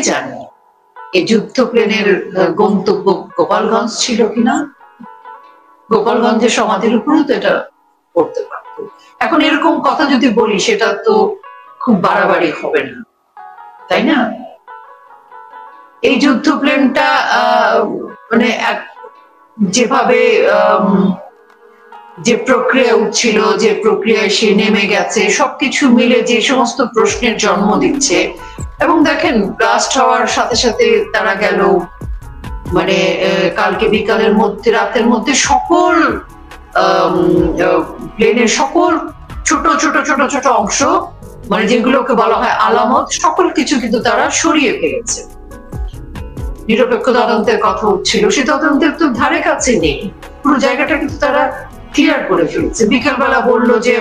জানে এই যুদ্ধ প্লেনের গন্তব্য গোপালগঞ্জ ছিল কিনা? গোপালগঞ্জের সমাধির উপরেও তো এটা করতে পারত। এখন এরকম কথা যদি বলি সেটা তো খুব বাড়াবাড়ি হবে না, তাই না? এই যুদ্ধ প্লেনটা মানে যেভাবে যে প্রক্রিয়া উঠছিল, যে প্রক্রিয়ায় সে নেমে গেছে, সবকিছু মিলে যে সমস্ত প্রশ্নের জন্ম দিচ্ছে। এবং দেখেন ব্লাস্ট হওয়ার সাথে সাথে তারা গেল, মানে কালকে বিকালের মধ্যে, রাতের মধ্যে সকল প্লেনের সকল ছোট ছোট ছোট ছোট অংশ, মানে যেগুলোকে বলা হয় আলামত, সকল কিছু কিন্তু তারা সরিয়ে ফেলেছে। নিরপেক্ষ তদন্তের কথা উঠছিল, সে তদন্তের তো ধারে কাছে নেই, পুরো জায়গাটা কিন্তু তারা ক্লিয়ার করে ফেলছে। বিকালবেলা বললো যে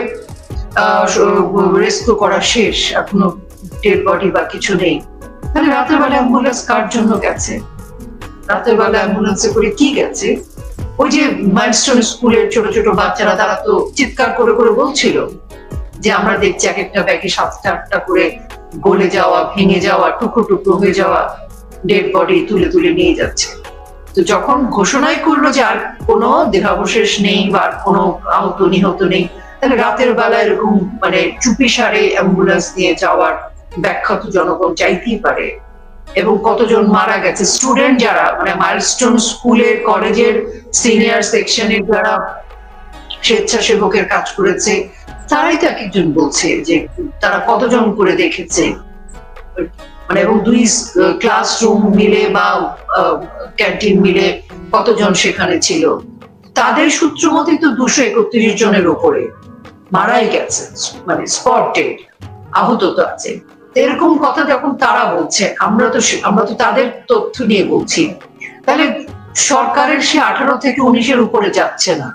রেস্কিউ করা শেষ, এখনো ডেড বডি বা কিছু নেই। তাহলে রাতের বেলা অ্যাম্বুলেন্স কার জন্য গেছে? রাতের বেলা অ্যাম্বুলেন্সে করে কি গেছে? ওই যে মাইলস্টোন স্কুলের ছোট ছোট বাচ্চারা, তারা তো চিৎকার করে করে বলছিল যে আমরা দেখছি এক একটা ব্যাগে 7টা 8টা করে গলে যাওয়া, ভেঙে যাওয়া, টুকরো টুকরো হয়ে যাওয়া ডেড বডি তুলে তুলে নিয়ে যাচ্ছে। তো যখন ঘোষণাই করলো যে আর কোনো দেহাবশেষ নেই বা কোনো আহত নিহত নেই, তাহলে রাতের বেলা এরকম মানে চুপি সারে অ্যাম্বুলেন্স নিয়ে যাওয়ার ব্যাখ্যা তো জনগণ চাইতেই পারে। এবং কতজন মারা গেছে, স্টুডেন্ট যারা, মানে মাইলস্টোন স্কুলের কলেজের সিনিয়র সেকশনের যারা স্বেচ্ছাসেবকের কাজ করেছে, তারাই তো এক একজন বলছে যে তারা কতজন করে দেখেছে, মানে এবং 2 ক্লাসরুম মিলে বা ক্যান্টিন মিলে কতজন সেখানে ছিল। তাদের সূত্র মতে তো 231 জনের উপরে মারাই গেছে, মানে স্পট ডেড, আহত তো আছে। এরকম কথা যখন তারা বলছে, আমরা তো তাদের তথ্য নিয়ে বলছি, তাহলে সরকারের সে 18 থেকে 19-এর উপরে যাচ্ছে না।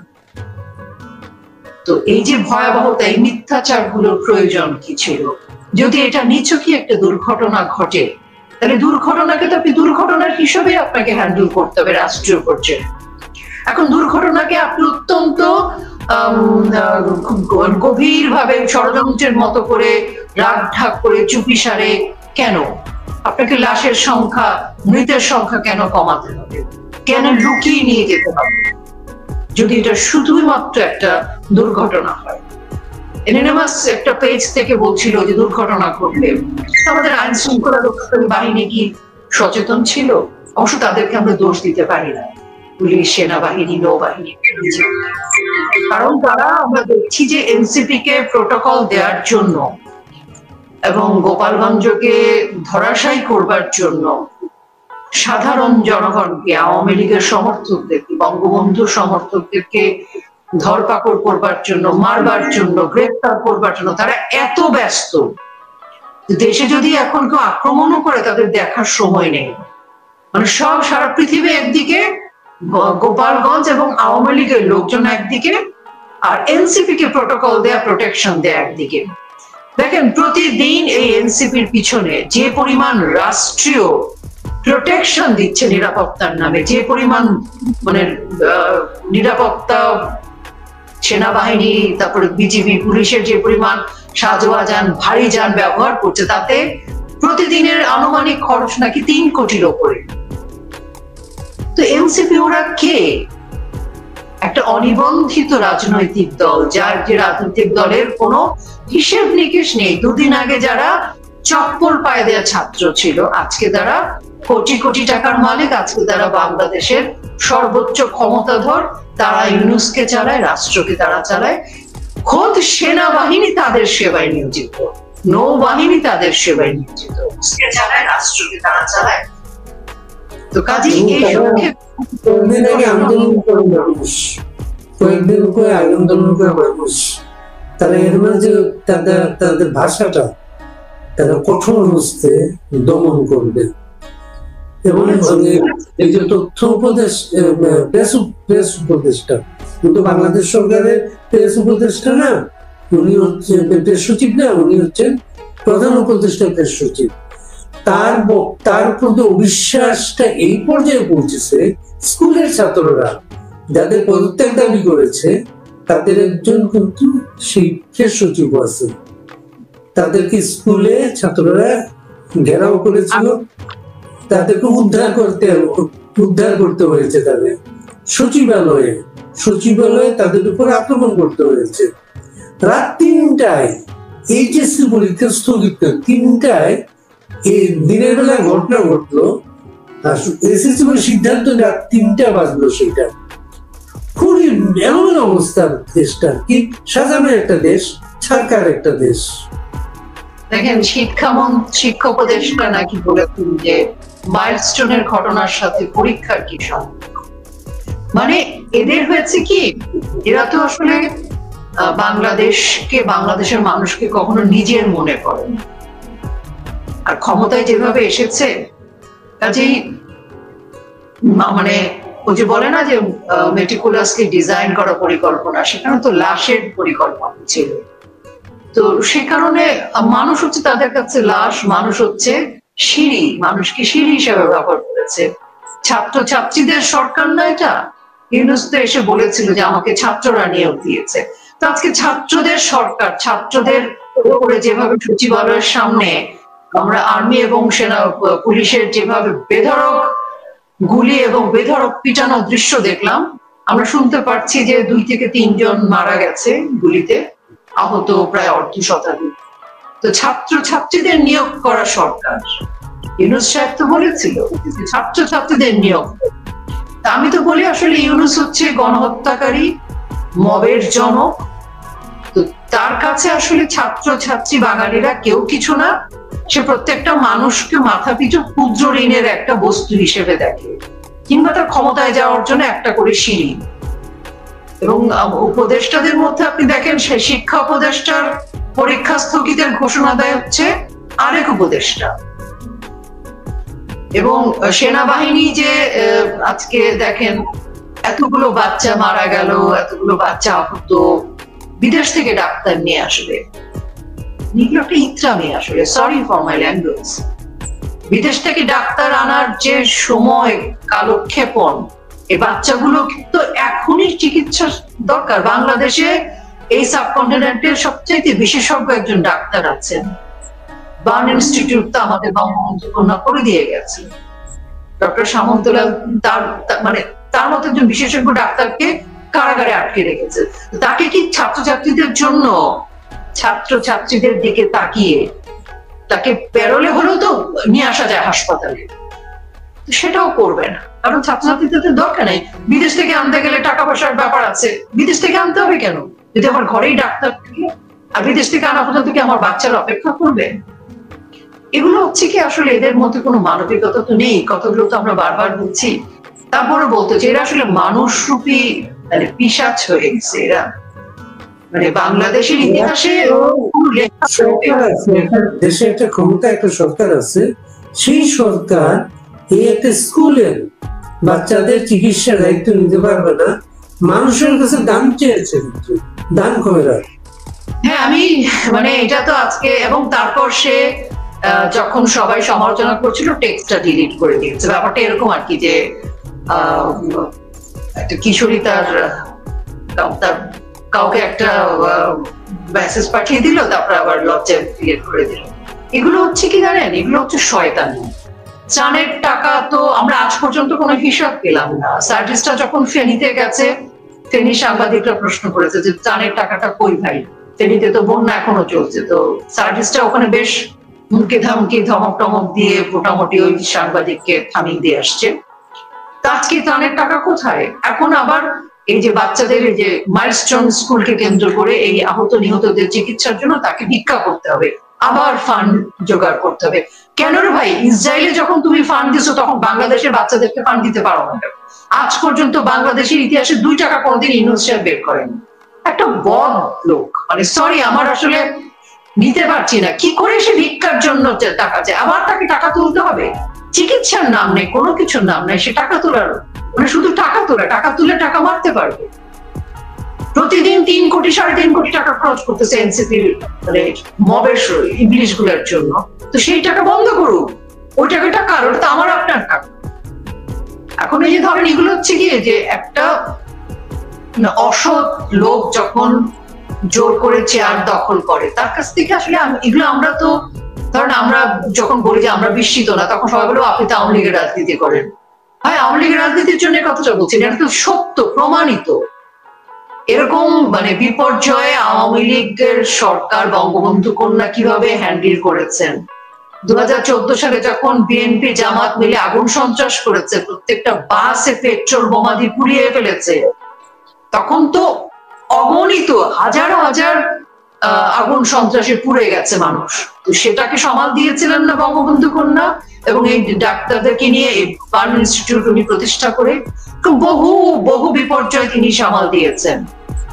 তো এই যে ভয়াবহতা, এই মিথ্যাচার গুলোর প্রয়োজন কি ছিল? যদি এটা নিছকই একটা দুর্ঘটনা ঘটে, তাহলে দুর্ঘটনাকে তো আপনি দুর্ঘটনার হিসেবে আপনাকে হ্যান্ডেল করতে হবে রাষ্ট্রীয় পর্যায়ে। এখন দুর্ঘটনাকে আপনি অত্যন্ত গভীর ভাবে ষড়যন্ত্রের মতো করে রাগ ঢাক করে চুপি সারে কেন আপনাকে লাশের সংখ্যা, মৃতের সংখ্যা কেন কমাতে হবে? কেন লুকিয়ে নিয়ে যেতে হবে যদি এটা শুধুই মাত্র একটা দুর্ঘটনা হয়? এনএনএমএস একটা পেজ থেকে বলছিল যে দুর্ঘটনা ঘটলে আমাদের আইন শৃঙ্খলা রক্ষাকারী বাহিনী কি সচেতন ছিল? অবশ্য তাদেরকে আমরা দোষ দিতে পারি না, পুলিশ, সেনাবাহিনী, নৌবাহিনী, কারণ তারা, আমরা দেখছি যে এনসিপি কে প্রোটোকল দেওয়ার জন্য এবং গোপালগঞ্জকে ধরাশায়ী করবার জন্য সাধারণ জনগণকে, আওয়ামী লীগের সমর্থকদেরকে, বঙ্গবন্ধু সমর্থকদেরকে ধরপাকড় করবার জন্য, মারবার জন্য, গ্রেফতার করবার জন্য তারা এত ব্যস্ত, দেশে যদি এখন কেউ আক্রমণও করে তাদের দেখার সময় নেই। মানে সব, সারা পৃথিবী একদিকে, গোপালগঞ্জ এবং আওয়ামী লীগের লোকজন একদিকে, আর এনসিপি কে প্রোটোকল দেয়া, প্রোটেকশন দেয়া একদিকে। দেখেন প্রতিদিন এই এনসিপির পিছনে যে পরিমাণ রাষ্ট্রীয় প্রোটেকশন দিচ্ছে নিরাপত্তার নামে, যে পরিমাণ মানে নিরাপত্তা, সেনাবাহিনী, তারপরে বিজিবি, পুলিশের যে পরিমাণ সাজোয়া যান, ভারী যান ব্যবহার করছে, তাতে প্রতিদিনের আনুমানিক খরচ নাকি 3 কোটির ওপরে। তো এনসিপি ওরা কে? একটা অনিবন্ধিত রাজনৈতিক দল, যার যে রাজনৈতিক দলের কোনো হিসেব নিকেশ নেই। 2 দিন আগে যারা চপ্পল পায়ে দেওয়া ছাত্র ছিল, আজকে তারা কোটি কোটি টাকার মালিক, আজকে তারা বাংলাদেশের সর্বোচ্চ ক্ষমতাধর, তারা ইউনুসকে চালায়, রাষ্ট্রকে তারা চালায়। খোদ সেনাবাহিনী তাদের সেবায় নিয়োজিত, নৌবাহিনী তাদের সেবায় নিয়োজিত, চালায়, রাষ্ট্রকে তারা চালায়। তো কাজেই এই তারা এর মাঝে তাদের ভাষাটা তারা কঠোর হস্তে দমন করবে। এবং এই যে তথ্য উপদেশ, প্রেস উপদেষ্টা, কিন্তু বাংলাদেশ সরকারের প্রেস উপদেষ্টা না, উনি হচ্ছে প্রেস সচিব না, উনি হচ্ছেন প্রধান উপদেষ্টা প্রেস সচিব। তার প্রতি অবিশ্বাসটা এই পর্যায়ে পৌঁছেছে, স্কুলের ছাত্ররা যাদের পদত্যাগ দাবি করেছে তাদের একজন কিন্তু সেই প্রেস সচিব আছে, তাদেরকে স্কুলে ছাত্ররা ঘেরাও করেছিল। তাদেরকে উদ্ধার করতে হয়েছে। তাদের সচিবালয়ে তাদের উপর আক্রমণ করতে হয়েছে। রাত 3টায় এইচএসসি পরীক্ষা স্থগিত, 3টায় এই দিনের বেলায় ঘটনা ঘটলো, আর এসএসসি সিদ্ধান্ত রাত 3টা বাজলো। সেটা খুবই এমন অবস্থা, দেশটা কি সাজানো একটা দেশ, সরকার একটা দেশ। দেখেন, শিক্ষা উপদেষ্টা নাকি বলেছেন যে মাইলস্টোনের ঘটনার সাথে পরীক্ষার কি সম্পর্ক। মানে এদের হয়েছে কি, এরা তো আসলে বাংলাদেশের মানুষকে কখনো নিজের মনে করে, আর ক্ষমতায় যেভাবে এসেছে কাজেই মানে ওই যে বলে না যে মেটিকুলাসলি ডিজাইন করা পরিকল্পনা, সেখানে তো লাশের পরিকল্পনা ছিল। তো সে কারণে মানুষ হচ্ছে তাদের কাছে লাশ, মানুষ হচ্ছে সিঁড়ি, মানুষকে সিঁড়ি হিসেবে ব্যবহার করেছে। ছাত্রছাত্রীদের সরকার না এটা, ইউনূস তো এসে বলেছিল যে আমাকে ছাত্ররা নিয়োগ দিয়েছে। তো আজকে ছাত্রদের সরকার, ছাত্রদের উপরে যেভাবে সচিবালয়ের সামনে আমরা আর্মি এবং সেনা পুলিশের যেভাবে বেধড়ক গুলি এবং বেধড়ক পিটানো দৃশ্য দেখলাম, আমরা শুনতে পাচ্ছি যে 2 থেকে 3 জন মারা গেছে গুলিতে, আহত প্রায় 1/2 তো ছাত্রছাত্রীদের নিয়োগ করা সরকার। ইউনূস সাহেব তো বলেছিল ছাত্রছাত্রীদের নিয়োগ। তা আমি তো বলি আসলে ইউনূস হচ্ছে গণহত্যাকারী, মবের জনক। তো তার কাছে আসলে ছাত্রছাত্রী বাঙালিরা কেউ কিছু না, সে প্রত্যেকটা মানুষকে মাথা পিছু ক্ষুদ্র ঋণের একটা বস্তু হিসেবে দেখে, কিংবা তার ক্ষমতায় যাওয়ার জন্য একটা করে সিঁড়ি। এবং উপদেষ্টাদের মধ্যে আপনি দেখেন, সে শিক্ষা উপদেষ্টার পরীক্ষা স্থগিতের ঘোষণা দেয় হচ্ছে আরেক উপদেষ্টা। এবং সেনাবাহিনী যে আজকে দেখেন এতগুলো বাচ্চা মারা গেল, এতগুলো বাচ্চা আহত, বিদেশ থেকে ডাক্তার নিয়ে আসবে, এগুলো একটা ইত্রামি আসলে, সরি ফর মাই ল্যাঙ্গুয়েজ। বিদেশ থেকে ডাক্তার আনার যে সময়, কালক্ষেপণ, এই বাচ্চাগুলো কিন্তু এখনই চিকিৎসা দরকার। বাংলাদেশে এই সাবকন্টিনেন্টের সবচেয়ে বিশেষজ্ঞ একজন ডাক্তার আছেন, বার্ন ইনস্টিটিউট তো আমাদের বঙ্গবন্ধু কন্যা করে দিয়ে গেছে, ডক্টর সামন্তলাল। তার মতো একজন বিশেষজ্ঞ ডাক্তারকে কারাগারে আটকে রেখেছে। তাকে কি ছাত্রছাত্রীদের জন্য, ছাত্রছাত্রীদের দিকে তাকিয়ে তাকে প্যারোলে হলেও তো নিয়ে আসা যায় হাসপাতালে, সেটাও করবে না, কারণ ছাত্রছাত্রীদের দরকার নেই। বিদেশ থেকে আনতে গেলে টাকা পয়সার ব্যাপার আছে, বিদেশ থেকে আনতে হবে কেন যদি আমার ঘরেই ডাক্তার থাকে? আর বিদেশ থেকে আনা পর্যন্ত কি আমার বাচ্চারা অপেক্ষা করবে? এগুলো হচ্ছে কি আসলে এদের মধ্যে কোনো মানবিকতা তো নেই, কতগুলো তো আমরা বারবার বলছি। তারপরে বলতো যে এরা আসলে মানুষরূপী পিশাচ হয়ে গেছে এরা। মানে বাংলাদেশের ইতিহাসে দেশে একটা ক্ষমতা, একটা সরকার আছে, সেই সরকার এই একটা স্কুলের বাচ্চাদের চিকিৎসার দায়িত্ব নিতে পারবে না, মানুষের কাছে দান চেয়েছে, দান করে রাখ। হ্যাঁ, আমি মানে এটা তো আজকে, এবং তারপর সে যখন সবাই সমালোচনা করছিল টেক্সটটা ডিলিট করে দিয়েছে। ব্যাপারটা এরকম আর কি যে একটা কিশোরী তার কাউকে একটা মেসেজ পাঠিয়ে দিল, তারপর আবার লজ্জা ডিলিট করে দিল। এগুলো হচ্ছে কি জানেন, এগুলো হচ্ছে শয়তানি। ত্রাণের টাকা তো আমরা আজ পর্যন্ত কোনো হিসাব পেলাম না। সার্ভিসটা যখন ফেনীতে গেছে, ফেনী সাংবাদিকরা প্রশ্ন করেছে যে ত্রাণের টাকাটা কই ভাই? ফেনীতে তো বন্যা এখনো চলছে, তো সার্ভিসটা ওখানে বেশ হুমকি ধামকি ধমক টমক দিয়ে মোটামুটি ওই সাংবাদিককে থামিয়ে দিয়ে আসছে। আজকে ত্রাণের টাকা কোথায়? এখন আবার এই যে বাচ্চাদের এই যে মাইলস্টোন স্কুলকে কেন্দ্র করে এই আহত নিহতদের চিকিৎসার জন্য তাকে ভিক্ষা করতে হবে, আবার ফান্ড জোগাড় করতে হবে। কেন রে ভাই? ইসরায়েলে যখন তুমি ফান্ড দিছো তখন বাংলাদেশের বাচ্চাদেরকে ফান্ড দিতে পারো না কেন? আজ পর্যন্ত বাংলাদেশের ইতিহাসে 2 টাকা কোনোদিন ইউনূস সাহেব বের করেনি। একটা বদ লোক, মানে সরি, আমার আসলে নিতে পারছি না কি করে সে ভিক্ষার জন্য টাকা চায়, আবার তাকে টাকা তুলতে হবে। চিকিৎসার নাম নেই, কোনো কিছুর নাম নেই, সে টাকা তোলার, মানে শুধু টাকা তুলে টাকা মারতে পারবে। প্রতিদিন 3 কোটি 3.5 কোটি টাকা খরচ করতেছে এনসিপির মানে মবের ইংলিশ গুলার জন্য। তো সেই টাকা বন্ধ করুক, ওই টাকাটা কার? ওটা তো আমার আপনার টাকা। এখন এই যে ধরেন এগুলো হচ্ছে কি যে একটা অসৎ লোক যখন জোর করে চেয়ার দখল করে, তার কাছ থেকে আসলে এগুলো আমরা তো ধরেন আমরা যখন বলি যে আমরা বিস্মিত না, তখন সবাই বলবো আপনি তো আওয়ামী লীগের রাজনীতি করেন। হ্যাঁ, আওয়ামী লীগের রাজনীতির জন্য কথাটা বলছি, এটা তো সত্য প্রমাণিত। এরকম বিপর্যয়ে আওয়ামী লীগের সরকার বঙ্গবন্ধু কন্যা কিভাবে হ্যান্ডেল করেছেন। 2014 সালে যখন বিএনপি জামাত মিলে আগুন সন্ত্রাস করেছে, প্রত্যেকটা বাসে পেট্রোল বোমা দিয়ে পুড়িয়ে ফেলেছে, তখন তো অগণিত হাজার হাজার আগুন সন্ত্রাসে পুড়ে গেছে মানুষ। তো সেটাকে সামাল দিয়েছিলেন না বঙ্গবন্ধু কন্যা, এবং এই ডাক্তারদেরকে নিয়ে এই বার্ন ইনস্টিটিউট উনি প্রতিষ্ঠা করে বহু বহু বিপর্যয় তিনি সামাল দিয়েছেন।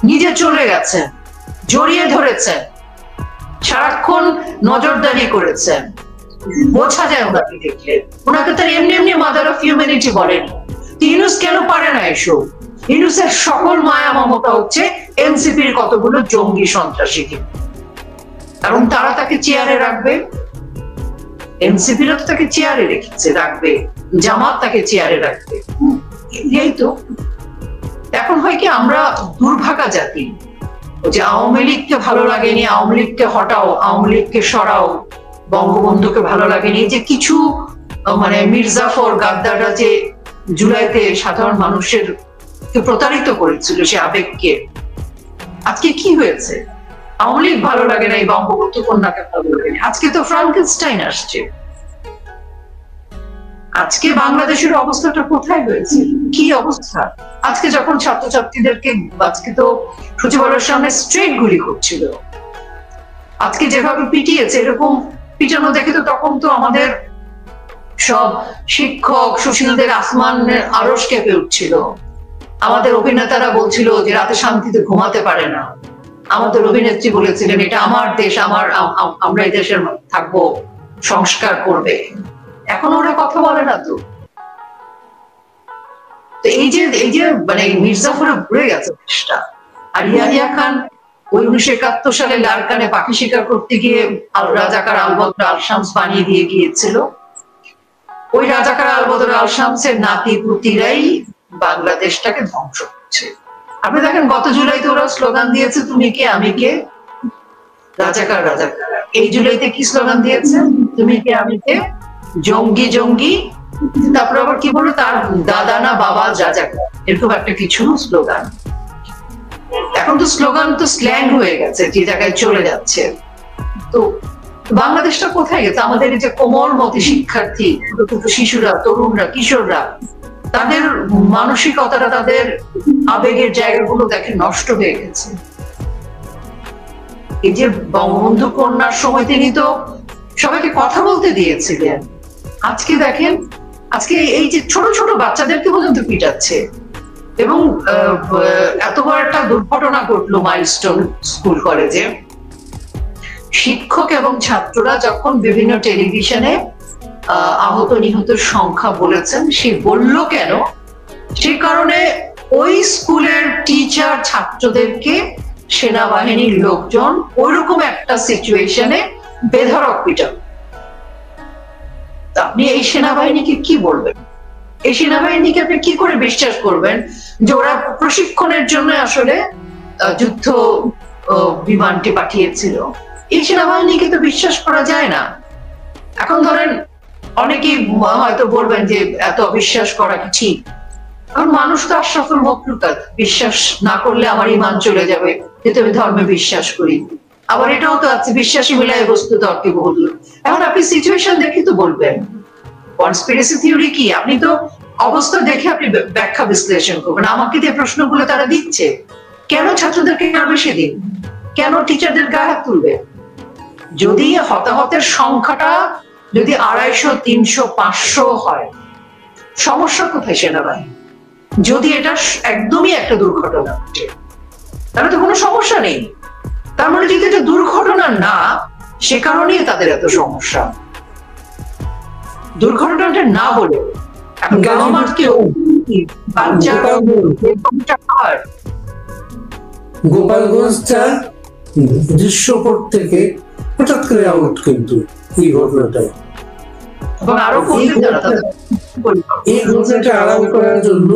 নিজে চলে গেছেন, জড়িয়ে ধরেছেন, সারাক্ষণ নজরদারি করেছেন, বোঝা যায় ওনাকে দেখলে। ওনাকে তার এমনি এমনি মাদার অফ হিউম্যানিটি বলেন। ইউনূস কেন পারে না এসব? ইউনূসের সকল মায়া মমতা হচ্ছে এনসিপির কতগুলো জঙ্গি সন্ত্রাসীকে, কারণ তারা তাকে চেয়ারে রাখবে। এনসিপিরা তো তাকে চেয়ারে রেখেছে, রাখবে, জামাত তাকে চেয়ারে রাখবে। এই তো এখন হয় কি, আমরা দুর্ভাগা জাতি, যে আওয়ামী লীগকে ভালো লাগেনি, আওয়ামী লীগকে হটাও, আওয়ামী লীগকে সরাও, বঙ্গবন্ধুকে ভালো লাগেনি, যে কিছু মির্জাফর গাদ্দাররা যে জুলাইতে সাধারণ মানুষের প্রতারিত করেছিল সে আবেগকে। আজকে কি হয়েছে? আওয়ামী লীগ ভালো লাগে না, এই বঙ্গবন্ধু কন্যাকে ভালো লাগে না। আজকে তো ফ্রাঙ্কেনস্টাইন আসছে। আজকে বাংলাদেশের অবস্থাটা কোথায় হয়েছে, কি অবস্থা? আজকে যখন ছাত্রছাত্রীদেরকে, আজকে তো সচিবালয়ের সামনে স্ট্রেট গুলি করছিল, আজকে যেভাবে পিটিয়েছে, এরকম পিটানো দেখে তো তখন তো আমাদের সব শিক্ষক সুশীলদের আসমানের আরশ কেঁপে উঠছিল। আমাদের অভিনেতারা বলছিল যে রাতে শান্তিতে ঘুমাতে পারে না। আমাদের অভিনেত্রী বলেছিলেন এটা আমার দেশ, আমরা এই দেশের থাকবো, সংস্কার করবে। এখন ওরা কথা বলে না তো। এই যে মির্জাফরে ঘুরে গেছে দেশটা। আর ইয়াহিয়া খান ওই 1971 সালে লারকানে পাখি শিকার করতে গিয়ে রাজাকার আলবদর আল শামস বানিয়ে দিয়ে গিয়েছিল। ওই রাজাকার আলবদর আল শামসের নাতি পুতিরাই বাংলাদেশটাকে ধ্বংস করছে। আপনি দেখেন গত জুলাইতে ওরা স্লোগান দিয়েছে তুমি কে আমি কে, রাজাকার রাজাকার। এই জুলাইতে কি স্লোগান দিয়েছে? তুমি কে আমি কে, জঙ্গি জঙ্গি। তারপর আবার কি বলো, তার দাদা না বাবা রাজাকার, এরকম একটা কিছু স্লোগান। এখন তো স্লোগান তো স্ল্যাং হয়ে গেছে, যে জায়গায় চলে যাচ্ছে। তো বাংলাদেশটা কোথায় গেছে? আমাদের এই যে কোমলমতি শিক্ষার্থী, শিশুরা, তরুণরা, কিশোররা, তাদের মানসিকতাটা, তাদের আবেগের জায়গাগুলো দেখে নষ্ট হয়ে গেছে। এই যে বঙ্গবন্ধু কন্যার সময় তিনি তো সবাইকে কথা বলতে দিয়েছিলেন। আজকে দেখেন, আজকে এই যে ছোট ছোট বাচ্চাদেরকে পর্যন্ত পিটাচ্ছে। এবং এত বড় একটা দুর্ঘটনা ঘটলো মাইলস্টোন স্কুল কলেজে। শিক্ষক এবং ছাত্ররা যখন বিভিন্ন টেলিভিশনে আহত নিহতের সংখ্যা বলেছেন, সে বলল কেন? সে কারণে ওই স্কুলের টিচার ছাত্রদেরকে সেনাবাহিনীর লোকজন ওইরকম একটা সিচুয়েশনে বেধড়ক পিটান। আপনি এই সেনাবাহিনীকে কি বলবেন? এই সেনাবাহিনীকে আপনি কি করে বিশ্বাস করবেন যে ওরা প্রশিক্ষণের জন্য আসলে যুদ্ধ বিমানটি পাঠিয়েছিল? এই সেনাবাহিনীকে তো বিশ্বাস করা যায় না। এখন ধরেন অনেকেই হয়তো বলবেন যে এত অবিশ্বাস করা কি ঠিক? কারণ মানুষ তো আশরাফুল মাখলুকাত, বিশ্বাস না করলে আমার ঈমান চলে যাবে, যেহেতু আমি ধর্মে বিশ্বাস করি। আবার এটাও তো আছে, বিশ্বাসী মিলায় বস্তু তর্কে বহুদূর। এখন আপনি সিচুয়েশন দেখে তো বলবেন। কনস্পিরেসি থিওরি কি? আপনি তো অবস্থা দেখে আপনি ব্যাখ্যা বিশ্লেষণ করবেন। আমাকে যে প্রশ্নগুলো তারা দিচ্ছে, কেন ছাত্রদেরকে বেশি দিন, কেন টিচারদের গায়ে হাত তুলবে? যদি হতাহতের সংখ্যাটা যদি 250, 300, 500 হয়, সমস্যা কোথায় সেনাবাহিনী? যদি এটা একদমই একটা দুর্ঘটনা ঘটে, তাহলে তো কোনো সমস্যা নেই। তার মানে যদি এটা দুর্ঘটনা না, সে কারণেই তাদের এত সমস্যা। দুর্ঘটনাটা না বলে এখন আমার কেউ গোপালগঞ্জটা দৃশ্যপট থেকে হঠাৎ করে আউট, কিন্তু এই ঘটনাটাই এই ঘটনাটা আড়াল করার জন্য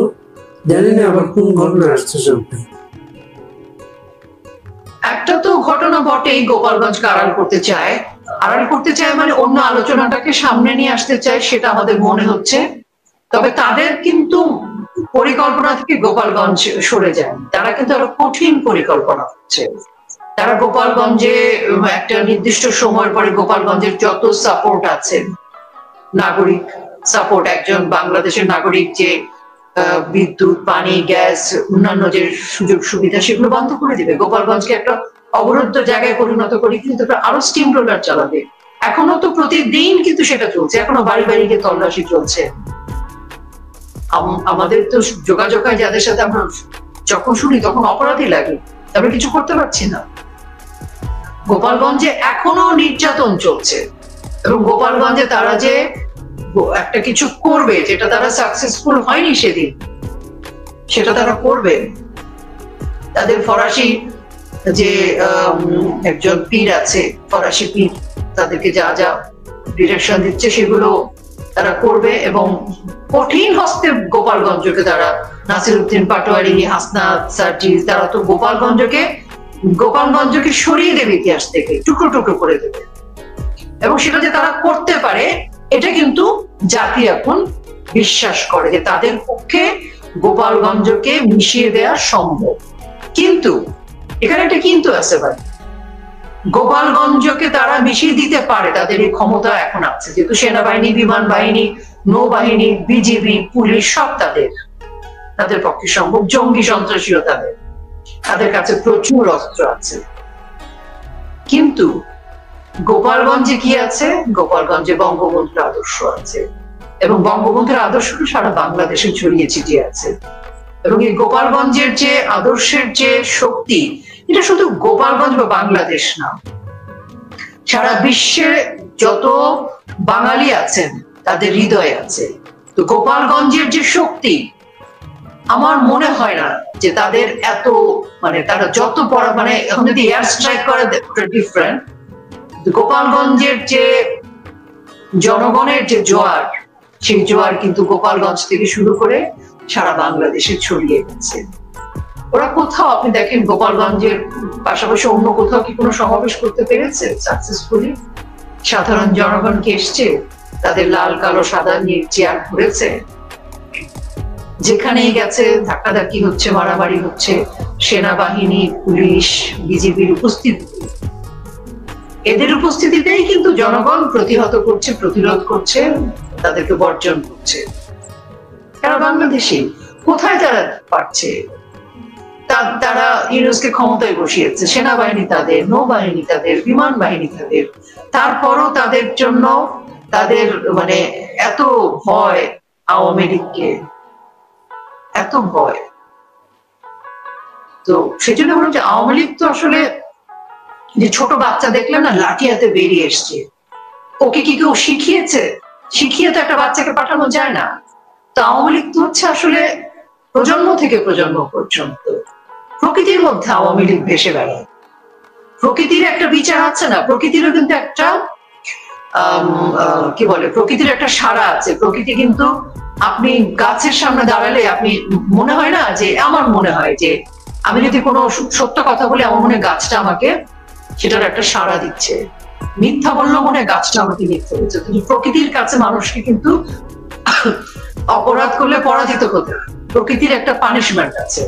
জানি না আবার কোন ঘটনা আসছে সামনে। একটা তো ঘটনা বটেই, গোপালগঞ্জকে আড়াল করতে চায়। আড়াল করতে চায় মানে অন্য আলোচনাটাকে সামনে নিয়ে আসতে চায়, সেটা আমাদের মনে হচ্ছে। তবে তাদের কিন্তু পরিকল্পনা থেকে গোপালগঞ্জ সরে যায়, তারা কিন্তু আরো কঠিন পরিকল্পনা হচ্ছে। তারা গোপালগঞ্জে একটা নির্দিষ্ট সময়ের পরে গোপালগঞ্জের যত সাপোর্ট আছে, নাগরিক সাপোর্ট, একজন বাংলাদেশের নাগরিক যে বিদ্যুৎ, পানি, গ্যাস, অন্যান্য যে সুযোগ সুবিধা, সেগুলো বন্ধ করে দিবে। গোপালগঞ্জকে একটা অবরুদ্ধ জায়গায় পরিণত করে কিন্তু আরো স্টিম রোলার চালাবে। এখনো তো প্রতিদিন কিন্তু সেটা চলছে, এখনো বাড়ি বাড়ি গিয়ে তল্লাশি চলছে। আমাদের তো যোগাযোগ হয় যাদের সাথে, আমরা যখন শুনি তখন অপরাধী লাগে, আমরা কিছু করতে পারছি না। গোপালগঞ্জে এখনো নির্যাতন চলছে, এবং গোপালগঞ্জে তারা যে একটা কিছু করবে, যেটা তারা সাকসেসফুল হয়নি সেদিন, সেটা তারা করবে। তাদের ফরাসি যে একজন পীর আছে, ফরাসি পীর, তাদেরকে যা যা ডিরেকশন দিচ্ছে সেগুলো তারা করবে, এবং কঠিন হস্তে গোপালগঞ্জকে তারা, নাসিরউদ্দিন পাটোয়ারি, হাসনাত সার্জিস, তারা তো গোপালগঞ্জকে সরিয়ে দেবে ইতিহাস থেকে, টুকরো টুকরো করে দেবে। এবং সেটা যে তারা করতে পারে, এটা কিন্তু জাতি এখন বিশ্বাস করে যে তাদের পক্ষে গোপালগঞ্জকে মিশিয়ে দেওয়া সম্ভব। কিন্তু এখানে একটা কিন্তু আছে ভাই, গোপালগঞ্জকে তারা মিশিয়ে দিতে পারে, তাদের এই ক্ষমতা এখন আছে, যেহেতু সেনাবাহিনী, বিমান বাহিনী, নৌবাহিনী, বিজিবি, পুলিশ সব তাদের পক্ষে সম্ভব। জঙ্গি সন্ত্রাসীও তাদের কাছে প্রচুর অস্ত্র আছে। কিন্তু গোপালগঞ্জে কি আছে? গোপালগঞ্জে বঙ্গবন্ধুর আদর্শ আছে, এবং বঙ্গবন্ধুর আদর্শ সারা বাংলাদেশে ছড়িয়ে ছিটিয়ে আছে। এবং এই গোপালগঞ্জের যে আদর্শের যে শক্তি, এটা শুধু গোপালগঞ্জ বা বাংলাদেশ না, সারা বিশ্বে যত বাঙালি আছেন তাদের হৃদয়ে আছে। তো গোপালগঞ্জের যে শক্তি, আমার মনে হয় না যে তাদের এত, মানে তারা যত বড়, মানে এখন যদি এয়ার স্ট্রাইক করে ডিফারেন্ট, গোপালগঞ্জের যে জনগণের যে জোয়ার, সেই জোয়ার কিন্তু গোপালগঞ্জ থেকে শুরু করে সারা বাংলাদেশে ছড়িয়ে গেছে। ওরা কোথাও, আপনি দেখেন গোপালগঞ্জের পাশাপাশি অন্য কোথাও কি কোনো সমাবেশ করতে পেরেছে সাকসেসফুলি? সাধারণ জনগণকে এসছে, তাদের লাল কালো সাদা নিয়ে চেয়ার ঘুরেছে, যেখানেই গেছে ধাক্কাধাক্কি হচ্ছে, মারামারি হচ্ছে, সেনাবাহিনী, পুলিশ, বিজেপির উপস্থিতি, এদের উপস্থিতিতেই কিন্তু জনগণ প্রতিহত করছে, প্রতিরোধ করছে, তাদেরকে বর্জন করছে। তারা বাংলাদেশি কোথায় তারা পারছে? তারা ইউনুসকে ক্ষমতায় বসিয়েছে, সেনাবাহিনী তাদের, নৌবাহিনী তাদের, বিমান বাহিনী তাদের, তারপরও তাদের জন্য তাদের মানে এত ভয়, আওয়ামী লীগকে এত ভয়। তো সেজন্য বলুন যে আওয়ামী লীগ তো আসলে, যে ছোট বাচ্চা দেখলেন না লাঠি হাতে বেরিয়ে এসছে, ওকে কি কেউ শিখিয়েছে? শিখিয়ে তো একটা বাচ্চাকে পাঠানো যায় না। তো আওয়ামী লীগ তো হচ্ছে আসলে প্রজন্ম থেকে প্রজন্ম পর্যন্ত প্রকৃতির মধ্যে আওয়ামী লীগ ভেসে বেড়ায়। প্রকৃতির একটা বিচার আছে না, প্রকৃতিরও কিন্তু একটা কি বলে, প্রকৃতির একটা সাড়া আছে। প্রকৃতি কিন্তু, আপনি গাছের সামনে দাঁড়ালে আপনি মনে হয় না যে, আমার মনে হয় যে আমি যদি কোনো সত্য কথা বলি, আমার মনে গাছটা আমাকে সেটার একটা সাড়া দিচ্ছে, মিথ্যা বললেও মনে হয় গাছটা আমাকে মিথ্যা দিচ্ছে। কিন্তু প্রকৃতির কাছে মানুষকে কিন্তু অপরাধ করলে পরাজিত হতে হয়, প্রকৃতির একটা পানিশমেন্ট আছে।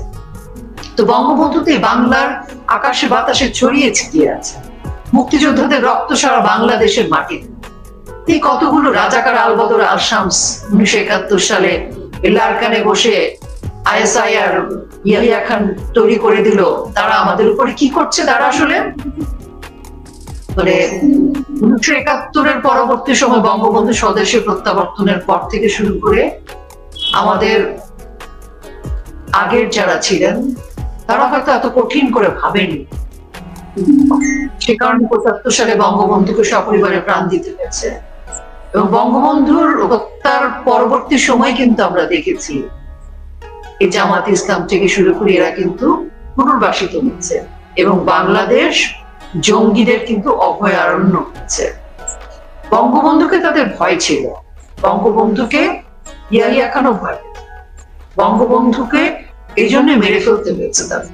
তো বঙ্গবন্ধুতে বাংলার আকাশে বাতাসে ছড়িয়ে ছিটিয়ে আছে, মুক্তিযোদ্ধাদের রক্ত সারা বাংলাদেশের মাটিতে। এই কতগুলো রাজাকার, আলবদর, আল শামস 1971 সালে লারকানে বসে ISIR ইয়াহিয়া খান তৈরি করে দিল, তারা আমাদের উপরে কি করছে? তারা আসলে মানে 1971 পরবর্তী সময় বঙ্গবন্ধু স্বদেশে প্রত্যাবর্তনের পর থেকে শুরু করে আমাদের আগের যারা ছিলেন তারা হয়তো এত কঠিন করে ভাবেনি। সে কারণে 75 সালে বঙ্গবন্ধুকে সপরিবারে প্রাণ দিতে হয়েছে। এবং বঙ্গবন্ধুর হত্যার পরবর্তী সময় কিন্তু আমরা দেখেছি এই জামাত ইসলাম থেকে শুরু করে এরা কিন্তু পুনর্বাসিত হচ্ছে, এবং বাংলাদেশ জঙ্গিদের কিন্তু অভয়ারণ্য হচ্ছে। বঙ্গবন্ধুকে তাদের ভয় ছিল, বঙ্গবন্ধুকে ইয়াহিয়া খানও ভয়, বঙ্গবন্ধুকে এই জন্য মেরে ফেলতে হয়েছে, তাদের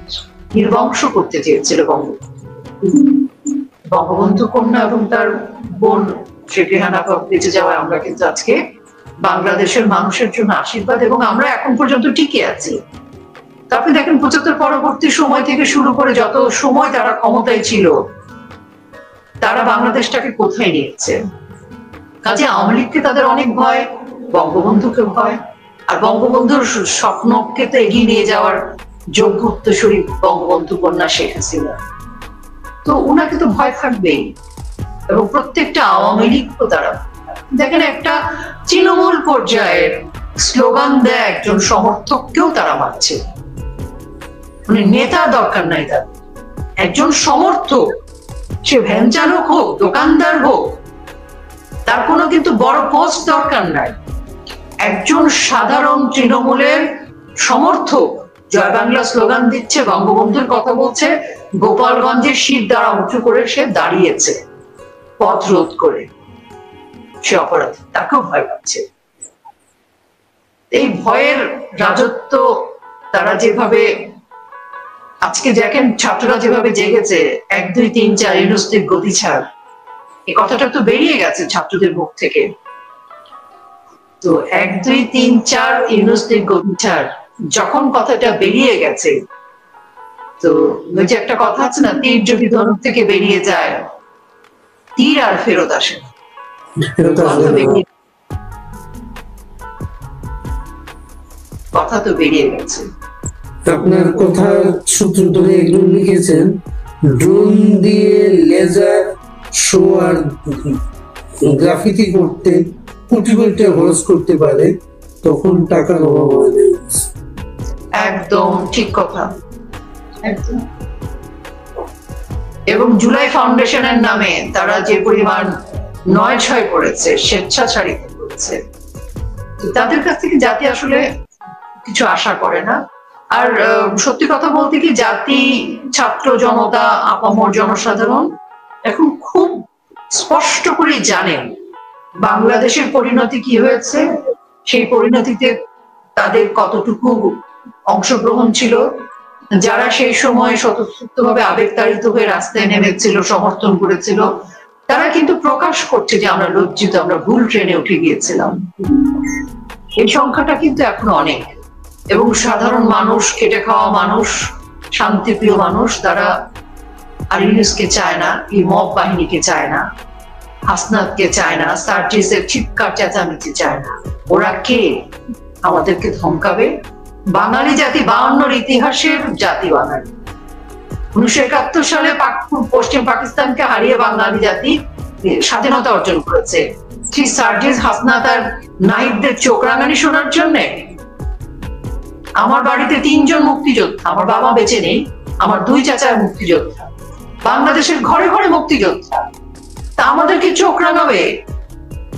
নির্বংশ করতে চেয়েছিল বঙ্গবন্ধু। বঙ্গবন্ধু কন্যা এবং তার বোন শেখ রেহানা বেঁচে যাওয়ায় আমরা কিন্তু আজকে বাংলাদেশের মানুষের জন্য আশীর্বাদ, এবং আমরা এখন পর্যন্ত টিকে আছি। আপনি দেখেন ৭৫ পরবর্তী সময় থেকে শুরু করে যত সময় তারা ক্ষমতায় ছিল, তারা বাংলাদেশটাকে কোথায় নিয়েছে। কাজে আওয়ামী লীগকে তাদের অনেক ভয়, বঙ্গবন্ধুকে ভয়, আর বঙ্গবন্ধুর স্বপ্নকে তো এগিয়ে নিয়ে যাওয়ার যোগ্য উত্তরসূরি বঙ্গবন্ধু কন্যা শেখ হাসিনা। তো উনাকে তো ভয় থাকবেই, এবং প্রত্যেকটা আওয়ামী লীগ তো তারা দেখেন একটা তৃণমূল পর্যায়ের স্লোগান দেয় একজন সমর্থককেও তারা মানছে। মানে নেতা দরকার নাই, তার একজন সমর্থক, সে ভ্যান চালক হোক, দোকানদার হোক, তার কোনো কিন্তু বড় পোস্ট দরকার নাই। একজন সাধারণ তৃণমূলের সমর্থক জয় বাংলা স্লোগান দিচ্ছে, বঙ্গবন্ধুর কথা বলছে, গোপালগঞ্জের শীত দ্বারা উঁচু করে সে দাঁড়িয়েছে পথ রোধ করে, সে অপরাধী, তাকেও ভয় পাচ্ছে। এই ভয়ের রাজত্ব তারা যেভাবে আজকে দেখেন, ছাত্ররা যেভাবে জেগেছে, ১, ২, ৩, ৪ ইউনিভার্সিটির গতি ছাড়, এই কথাটা তো বেরিয়ে গেছে ছাত্রদের মুখ থেকে। তো ১, ২, ৩, ৪ ইউনিভার্সিটির গতি ছাড় যখন কথাটা বেরিয়ে গেছে, তো ওই যে একটা কথা আছে না, তীর যদি ধনুক থেকে বেরিয়ে যায়, তীর আর ফেরত আসে না। কথা তো বেরিয়ে গেছে। আপনার কথা সূত্র ধরে একজন লিখেছেন, ড্রোন দিয়ে লেজার শো আর গ্রাফিতি করতে কোটি কোটি টাকা খরচ করতে পারে, তখন টাকার অভাব হয় না। একদম ঠিক কথা, একদম। এবং জুলাই ফাউন্ডেশনের নামে তারা যে পরিমাণ ৯/৬ করেছে, স্বেচ্ছাচারিতা করেছে, তাদের কাছ থেকে জাতি আসলে কিছু আশা করে না। আর সত্যি কথা বলতে কি, জাতি, ছাত্র জনতা, আপামর জনসাধারণ এখন খুব স্পষ্ট করে জানেন বাংলাদেশের পরিণতি কি হয়েছে, সেই পরিণতিতে তাদের কতটুকু অংশগ্রহণ ছিল। যারা সেই সময় স্বতঃস্ফূর্তভাবে আবেগতাড়িত হয়ে রাস্তায় নেমেছিল, সমর্থন করেছিল, তারা কিন্তু প্রকাশ করছে যে আমরা লজ্জিত, আমরা ভুল ট্রেনে উঠে গিয়েছিলাম। এই সংখ্যাটা কিন্তু এখন অনেক। এবং সাধারণ মানুষ, খেটে খাওয়া মানুষ, শান্তিপ্রিয় মানুষ, তারা আর ইউনূসকে চায় না, এই মব বাহিনীকে চায় না, হাসনাতকে চায় না, সার্জিসের চিৎকার চেঁচামেচি চায় না। ওরা কে? আমাদেরকে ধমকাবে। বাঙালি জাতি ৫২-র ইতিহাসের জাতি বাঙালি। ১৯৭১ সালে পশ্চিম পাকিস্তানকে হারিয়ে বাঙালি জাতি স্বাধীনতা অর্জন করেছে। সেই সার্জিস, হাসনাত আর নাহিদদের চোখ রাঙানি শোনার জন্য? আমার বাড়িতে ৩ জন মুক্তিযোদ্ধা, আমার বাবা বেঁচে নেই, আমার ২ চাচা মুক্তিযোদ্ধা, বাংলাদেশের ঘরে ঘরে মুক্তিযোদ্ধা, তা আমাদেরকে চোখ রাঙাবে?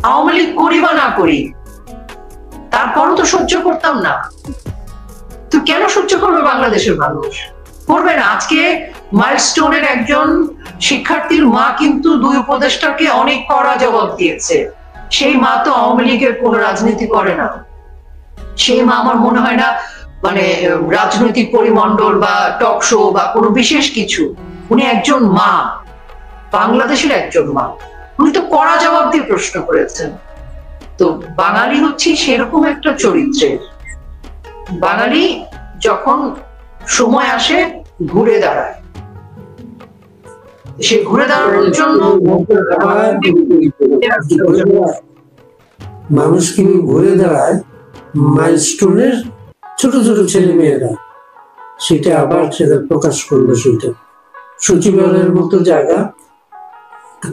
আওয়ামী লীগ করি বা না করি, তারপরও তো সহ্য করতাম না। তো কেন সহ্য করবে বাংলাদেশের মানুষ? করবে না। আজকে মাইলস্টোনের একজন শিক্ষার্থীর মা কিন্তু ২ উপদেষ্টাকে অনেক কড়া জবাব দিয়েছে। সেই মা তো আওয়ামী লীগের কোনো রাজনীতি করে না। সেই মা আমার মনে হয় না মানে রাজনৈতিক পরিমণ্ডল বা টক শো বা কোনো বিশেষ কিছু, উনি একজন মা, বাংলাদেশের একজন মা, উনি তো কড়া জবাব দিয়ে প্রশ্ন করেছেন। তো বাঙালি হচ্ছে সেরকম একটা চরিত্রের। বাঙালি যখন সময় আসে ঘুরে দাঁড়ায়, সে ঘুরে দাঁড়ানোর জন্য মানুষ কিন্তু ঘুরে দাঁড়ায়, মাইলস্টোনের ছোট ছোট ছেলে মেয়েরা সেটা আবার সেটা প্রকাশ করলো। সেটা সচিবালয়ের মতো জায়গা,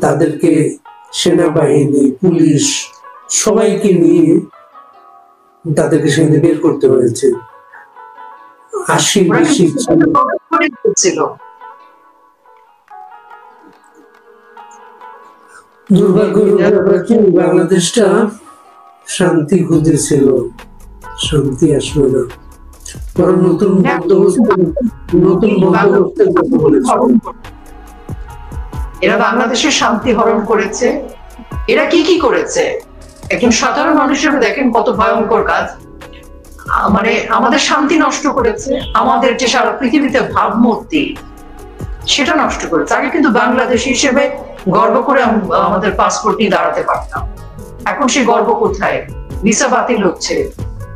তাদেরকে সেনাবাহিনী, পুলিশ সবাইকে নিয়ে তাদেরকে সেখানে বের করতে হয়েছে। ৮০ বেশি ছিল। দুর্ভাগ্য বাংলাদেশটা শান্তি খুঁজেছিল, শান্তি আসলো না। নতুন বন্দোবস্তের কথা বলেছে। এরা বাংলাদেশের শান্তি হরণ করেছে। এরা কি কি করেছে? একজন সাধারণ মানুষ হিসেবে দেখেন কত ভয়ঙ্কর কাজ। মানে আমাদের শান্তি নষ্ট করেছে। আমাদের যে সারা পৃথিবীতে ভাবমূর্তি, সেটা নষ্ট করেছে। আগে কিন্তু বাংলাদেশি হিসেবে গর্ব করে আমাদের পাসপোর্ট নিয়ে দাঁড়াতে পারতাম। এখন সেই গর্ব কোথায়? ভিসা বাতিল হচ্ছে,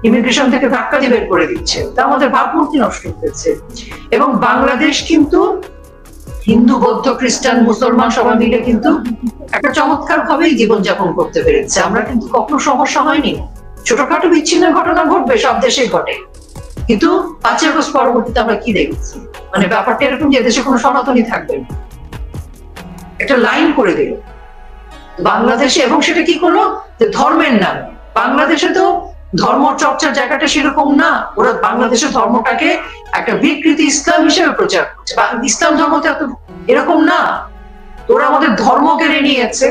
ইমিগ্রেশন থেকে ধাক্কা দিয়ে বের করে দিচ্ছে, তা আমাদের ভাবমূর্তি নষ্ট করেছে। এবং বাংলাদেশ কিন্তু হিন্দু, বৌদ্ধ, খ্রিস্টান, মুসলমান সবাই মিলে কিন্তু একটা চমৎকার ভাবেই জীবনযাপন করতে পেরেছে। আমরা কিন্তু কখনো সমস্যা হয়নি। ছোটখাটো বিচ্ছিন্ন ঘটনা ঘটবে, সব দেশেই ঘটে, কিন্তু 5 আগস্ট পরবর্তীতে আমরা কি দেখছি, মানে ব্যাপারটা এরকম যে দেশে কোনো সনাতনী থাকবে না, একটা লাইন করে দিল বাংলাদেশে। এবং সেটা কি করলো, যে ধর্মের নাম। বাংলাদেশে তো ধর্ম চর্চার জায়গাটা সেরকম না। ওরা বাংলাদেশের ধর্মটাকে একটা বিকৃতি ইসলাম হিসেবে প্রচার করছে। ইসলাম ধর্মটা তো এরকম না। ওরা আমাদের ধর্ম কেড়ে নিয়েছে,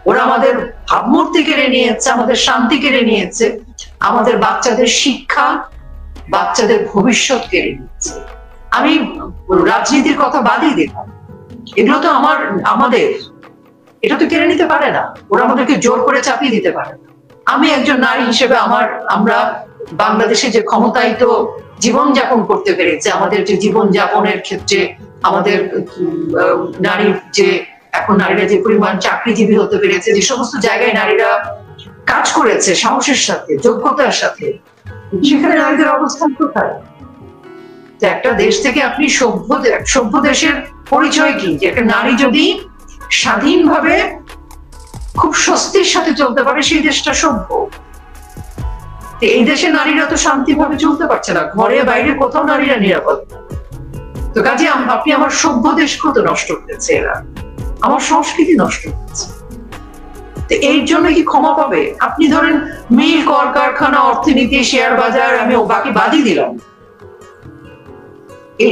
ওরা আমাদের ভাবমূর্তি কেড়ে নিয়েছে, আমাদের শান্তি কেড়ে নিয়েছে, আমাদের বাচ্চাদের শিক্ষা, বাচ্চাদের ভবিষ্যৎ কেড়ে নিয়েছে। আমি রাজনীতির কথা বাদই দিলাম, এগুলো তো আমাদের, এটা তো কেড়ে নিতে পারে না। ওরা আমাদেরকে জোর করে চাপিয়ে দিতে পারে না। আমি একজন নারী হিসেবে আমরা বাংলাদেশে যে ক্ষমতায়িত জীবনযাপন করতে পেরেছে, আমাদের যে জীবনযাপনের ক্ষেত্রে আমাদের নারীর যে এখন নারীরা যে পরিমাণ চাকরিজীবী হতে পেরেছে, যে সমস্ত জায়গায় নারীরা কাজ করেছে সাহসের সাথে, যোগ্যতার সাথে, সেখানে নারীদের অবস্থান কোথায়? একটা দেশ থেকে আপনি সভ্য দেশের পরিচয় কি? যে একটা নারী যদি স্বাধীনভাবে খুব স্বস্তির সাথে চলতে পারে, সেই দেশটা সভ্য। এই দেশে নারীরা তো শান্তিভাবে চলতে পারছে না, ঘরে বাইরে কোথাও নারীরা নিরাপদ না। তো কাজে আপনি আমার সভ্য দেশ কত নষ্ট করেছে এরা, আমার সংস্কৃতি নষ্ট করেছে। তো এই জন্য কি ক্ষমা পাবে? আপনি ধরেন মিল, কলকারখানা, অর্থনীতি, শেয়ার বাজার, আমি বাকি বাদই দিলাম,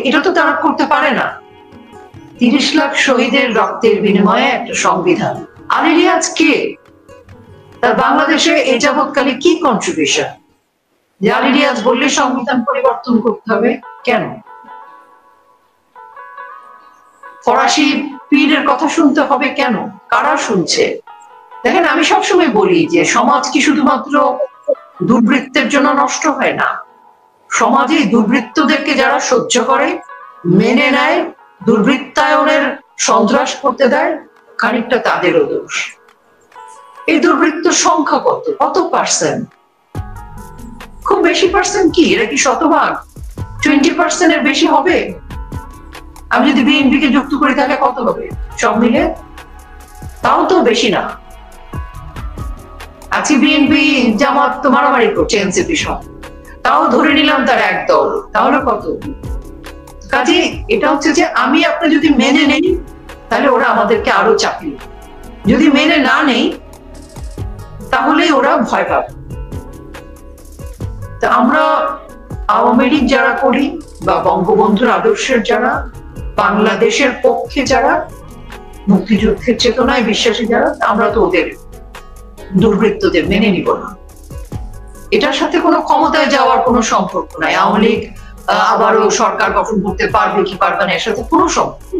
এটা তো তারা করতে পারে না। 30 লাখ শহীদের রক্তের বিনিময়ে একটা সংবিধান। আলী রিয়াজ কে? তার বাংলাদেশে এই যাবৎকালে কি কন্ট্রিবিউশন? যে আলী রিয়াজ বললে সংবিধান পরিবর্তন করতে হবে, কেন? ফরাসি পীরের কথা শুনতে হবে কেন? কারা শুনছে? দেখেন, আমি সবসময় বলি যে সমাজ কি শুধুমাত্র দুর্বৃত্তের জন্য নষ্ট হয় না। সমাজে দুর্বৃত্তদেরকে যারা সহ্য করে, মেনে নেয়, দুর্বৃত্তায়নের সন্ত্রাস করতে দেয়, খানিকটা তাদেরও দোষ। এই দুর্বৃত্ত সংখ্যা কত পার্সেন্ট? খুব বেশি পার্সেন্ট কি? এরা কি শতভাগ? 20% এর বেশি হবে? আমি যদি বিএনপি কে যুক্ত করি তাহলে কত হবে সব মিলে? তাও তো বেশি না। আজকে বিএনপি জামাত তো মারামারি করছে এনসিপি সব, তাও ধরে নিলাম তার এক দল, তাহলে কত? কাজে এটা হচ্ছে যে আমি আপনি যদি মেনে নেই তাহলে ওরা আমাদেরকে আরো চাপিয়ে, যদি মেনে না নেই তাহলে ওরা ভয় পাবে। তা আমরা আওয়ামী লীগ যারা করি বা বঙ্গবন্ধুর আদর্শের যারা, বাংলাদেশের পক্ষে যারা, মুক্তিযুদ্ধের চেতনায় বিশ্বাসী যারা, আমরা তো ওদের দুর্বৃত্তদের মেনে নিব না। এটার সাথে কোনো ক্ষমতায় যাওয়ার কোনো সম্পর্ক নাই। আওয়ামী লীগ আবারও সরকার গঠন করতে পারবে কি পারবে না এর সাথে কোনো সম্পর্ক।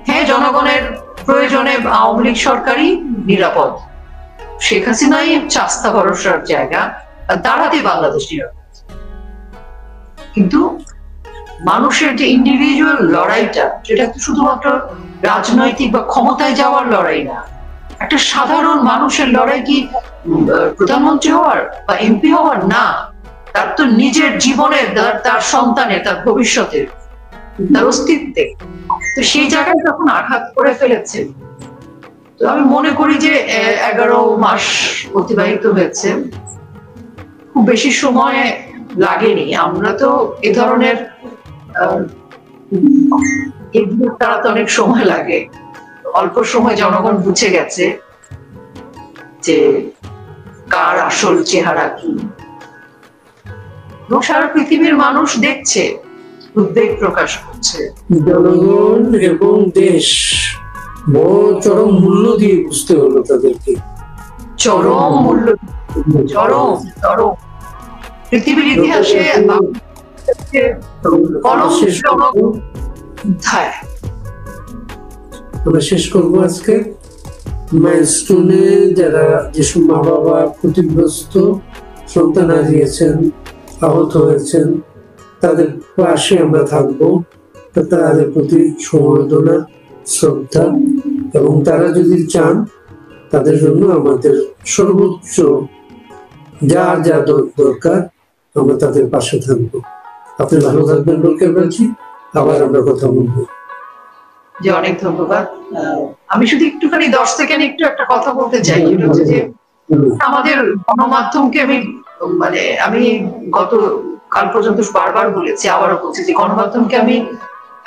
হ্যাঁ, জনগণের প্রয়োজনে আওয়ামী লীগ সরকারই নিরাপদ, শেখ হাসিনাই চাস্তা ভরসার জায়গা, দাঁড়াতে বাংলাদেশ নিরাপদ। কিন্তু মানুষের যে ইন্ডিভিজুয়াল লড়াইটা, সেটা তো শুধুমাত্র রাজনৈতিক বা ক্ষমতায় যাওয়ার লড়াই না। একটা সাধারণ মানুষের লড়াই কি প্রধানমন্ত্রী হওয়ার বা এমপি হওয়ার না, তার তো নিজের জীবনের, তার সন্তানের, তার ভবিষ্যতের, তার অস্তিত্বে। তো সেই জায়গায় যখন আঘাত করে ফেলেছে, তো আমি মনে করি যে 11 মাস অতিবাহিত হয়েছে, খুব বেশি সময় লাগেনি। আমরা তো এ ধরনের তারা তো অনেক সময় লাগে, অল্প সময় জনগণ বুঝে গেছে যে কার আসল চেহারা কি, এবং সারা পৃথিবীর মানুষ দেখছে, উদ্বেগ প্রকাশ করছে। জনগণ এবং দেশ বড় চরম মূল্য দিয়ে বুঝতে হলো তাদেরকে, চরম মূল্য, চরম চরম। পৃথিবীর ইতিহাসে আমরা শেষ করবো আজকে মাইলস্টোনে যারা, যেসব মা বাবা ক্ষতিগ্রস্ত সন্তান হারিয়েছেন, আহত হয়েছেন, তাদের পাশে আমরা থাকবো, তাদের প্রতি সমবেদনা, শ্রদ্ধা, এবং তারা যদি চান তাদের জন্য আমাদের সর্বোচ্চ যা যা দরকার আমরা তাদের পাশে থাকবো। আপনি ভালো থাকবেন বলকে বলছি, আবার আমরা কথা বলবো। যে অনেক ধন্যবাদ। আমি শুধু একটুখানি 10 সেকেন্ড একটু একটা কথা বলতে চাই, যেটা হচ্ছে যে আমাদের গণমাধ্যমকে আমি গত কাল পর্যন্ত বারবার বলেছি, আবারও বলছি যে গণমাধ্যমকে আমি